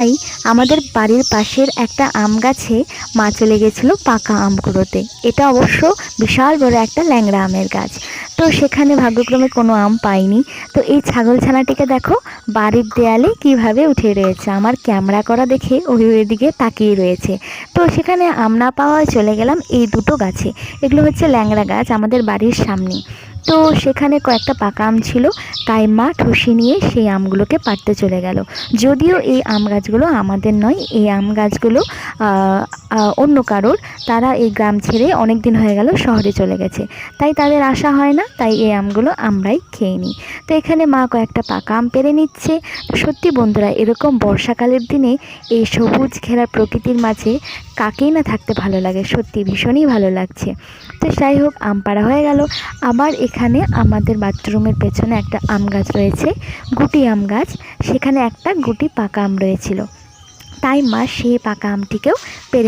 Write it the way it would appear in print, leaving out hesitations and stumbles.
তাই আমাদের বাড়ির পাশের একটা আম গাছে মা চলে গেছিল পাকা আম কুড়োতে। এটা অবশ্য বিশাল বড় একটা ল্যাংড়া আমের গাছ। তো সেখানে ভাগ্যক্রমে কোনো আম পাইনি। তো এই ছাগল ছানাটিকে দেখো বাড়ির দেয়ালে কিভাবে উঠে রয়েছে, আমার ক্যামেরা করা দেখে ওইদিকে তাকিয়ে রয়েছে। তো সেখানে আম না পাওয়ায় চলে গেলাম এই দুটো গাছে। এগুলো হচ্ছে ল্যাংড়া গাছ আমাদের বাড়ির সামনে। তো সেখানে কয়েকটা পাকা আম ছিল, তাই মা ঠুসি নিয়ে সেই আমগুলোকে পাড়তে চলে গেল। যদিও এই আম গাছগুলো আমাদের নয়, এই আম গাছগুলো অন্য কারোর। তারা এই গ্রাম ছেড়ে অনেক দিন হয়ে গেল শহরে চলে গেছে, তাই তাদের আসা হয় না, তাই এই আমগুলো আমরাই খেয়ে নিই। তো এখানে মা কয়েকটা পাকা আম পেড়ে নিচ্ছে। তো সত্যি বন্ধুরা, এরকম বর্ষাকালের দিনে এই সবুজ ঘেরা প্রকৃতির মাঝে কাকেই না থাকতে ভালো লাগে, সত্যি ভীষণই ভালো লাগছে। তো যাই হোক, আম পাড়া হয়ে গেল। আবার এখানে আমাদের বাথরুমের পেছনে একটা আম গাছ রয়েছে, গুটি আম গাছ। সেখানে একটা গুটি পাকা আম রয়েছিল, তাই মা সেই পাকা আমটিকেও পেড়ে